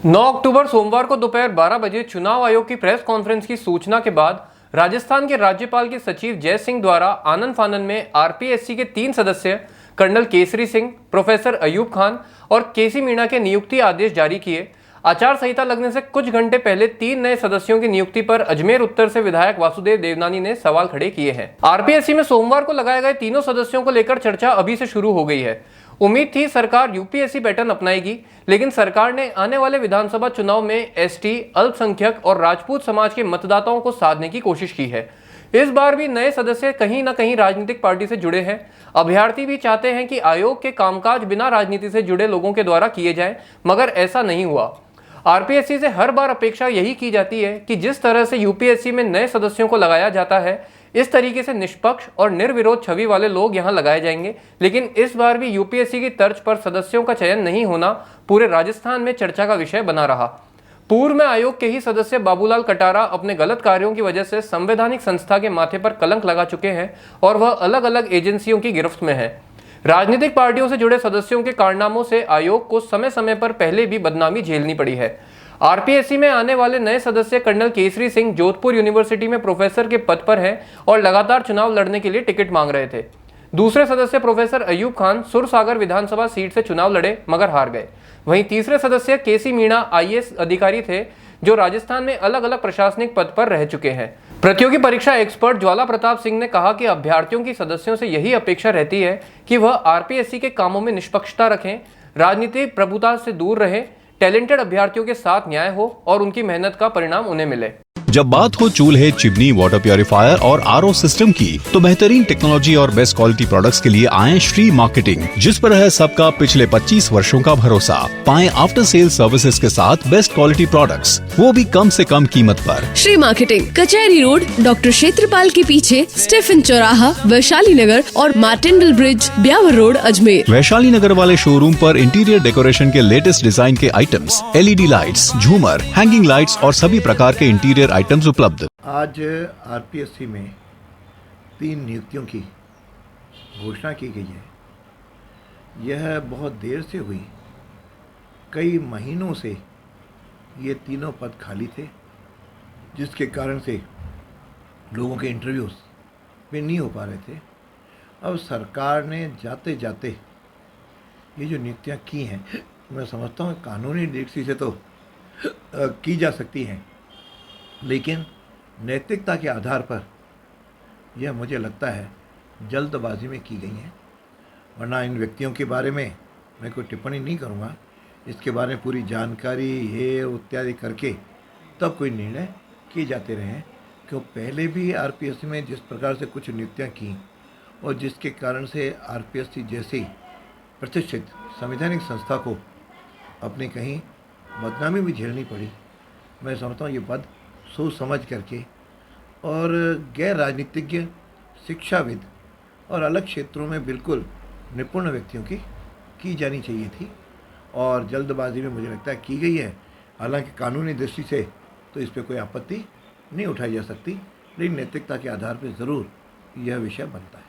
9 अक्टूबर सोमवार को दोपहर 12 बजे चुनाव आयोग की प्रेस कॉन्फ्रेंस की सूचना के बाद राजस्थान के राज्यपाल के सचिव जय सिंह द्वारा आनन फानन में आरपीएससी के 3 सदस्य कर्नल केसरी सिंह, प्रोफेसर अयूब खान और केसी मीणा के नियुक्ति आदेश जारी किए। आचार संहिता लगने से कुछ घंटे पहले 3 नए सदस्यों की नियुक्ति पर अजमेर उत्तर से विधायक वासुदेव देवनानी ने सवाल खड़े किए हैं। आरपीएससी में सोमवार को लगाए गए तीनों सदस्यों को लेकर चर्चा अभी से शुरू हो गई है। उम्मीद थी सरकार यूपीएससी पैटर्न अपनाएगी, लेकिन सरकार ने आने वाले विधानसभा चुनाव में एसटी, अल्पसंख्यक और राजपूत समाज के मतदाताओं को साधने की कोशिश की है। इस बार भी नए सदस्य कहीं न कहीं राजनीतिक पार्टी से जुड़े हैं। अभ्यर्थी भी चाहते हैं कि आयोग के कामकाज बिना राजनीति से जुड़े लोगों के द्वारा किए जाएं, मगर ऐसा नहीं हुआ। आरपीएससी से हर बार अपेक्षा यही की जाती है कि जिस तरह से यूपीएससी में नए सदस्यों को लगाया जाता है, इस तरीके से निष्पक्ष और निर्विरोध छवि वाले लोग यहां लगाए जाएंगे। लेकिन इस बार भी यूपीएससी की तर्ज पर सदस्यों का चयन नहीं होना पूरे राजस्थान में चर्चा का विषय बना रहा। पूर्व में आयोग के ही सदस्य बाबूलाल कटारा अपने गलत कार्यों की वजह से संवैधानिक संस्था के माथे पर कलंक लगा चुके हैं और वह अलग अलग एजेंसियों की गिरफ्त में है। राजनीतिक पार्टियों से जुड़े सदस्यों के कारनामों से आयोग को समय समय पर पहले भी बदनामी झेलनी पड़ी है। आरपीएससी में आने वाले नए सदस्य कर्नल केसरी सिंह जोधपुर यूनिवर्सिटी में प्रोफेसर के पद पर हैं और लगातार चुनाव लड़ने के लिए टिकट मांग रहे थे। दूसरे सदस्य प्रोफेसर अयूब खान सुरसागर विधानसभा सीट से चुनाव लड़े मगर हार गए। वहीं तीसरे सदस्य केसी मीणा आईएएस अधिकारी थे जो राजस्थान में अलग अलग प्रशासनिक पद पर रह चुके हैं। प्रतियोगी परीक्षा एक्सपर्ट ज्वाला प्रताप सिंह ने कहा कि अभ्यर्थियों की सदस्यों से यही अपेक्षा रहती है कि वह आरपीएससी के कामों में निष्पक्षता रखें, राजनीतिक प्रभुता से दूर रहें, टैलेंटेड अभ्यर्थियों के साथ न्याय हो और उनकी मेहनत का परिणाम उन्हें मिले। जब बात हो चूल्हे, चिमनी, वाटर प्योरीफायर और आरओ सिस्टम की, तो बेहतरीन टेक्नोलॉजी और बेस्ट क्वालिटी प्रोडक्ट्स के लिए आए श्री मार्केटिंग, जिस पर है सबका पिछले 25 वर्षों का भरोसा। पाएं आफ्टर सेल सर्विसेज के साथ बेस्ट क्वालिटी प्रोडक्ट्स, वो भी कम से कम कीमत पर। श्री मार्केटिंग, कचहरी रोड, डॉक्टर क्षेत्रपाल के पीछे, स्टेफन चौराहा, वैशाली नगर और Martindale bridge, Beawar road, Ajmer. Vaishali Nagar वाले शोरूम पर इंटीरियर डेकोरेशन के लेटेस्ट डिजाइन के आइटम्स, एलईडी लाइट्स, झूमर, हैंगिंग लाइट्स और सभी प्रकार के इंटीरियर आइटम्स उपलब्ध। आज आरपीएससी में 3 नियुक्तियों की घोषणा की गई है। यह बहुत देर से हुई, कई महीनों से ये तीनों पद खाली थे, जिसके कारण से लोगों के इंटरव्यूज भी नहीं हो पा रहे थे। अब सरकार ने जाते जाते ये जो नियुक्तियां की हैं, मैं समझता हूँ कानूनी दृष्टि से तो की जा सकती हैं, लेकिन नैतिकता के आधार पर यह मुझे लगता है जल्दबाजी में की गई हैं। वरना इन व्यक्तियों के बारे में मैं कोई टिप्पणी नहीं करूँगा। इसके बारे में पूरी जानकारी ये इत्यादि करके तब कोई निर्णय किए जाते रहे हैं। क्यों पहले भी आरपीएससी में जिस प्रकार से कुछ नियुक्तियाँ की और जिसके कारण से आरपीएससी जैसी प्रतिष्ठित संवैधानिक संस्था को अपनी कहीं बदनामी भी झेलनी पड़ी। मैं समझता हूँ ये पद सोच समझ करके और गैर राजनीतिज्ञ, शिक्षाविद और अलग क्षेत्रों में बिल्कुल निपुण व्यक्तियों की जानी चाहिए थी और जल्दबाजी में मुझे लगता है की गई है। हालांकि कानूनी दृष्टि से तो इस पर कोई आपत्ति नहीं उठाई जा सकती, लेकिन नैतिकता के आधार पर ज़रूर यह विषय बनता है।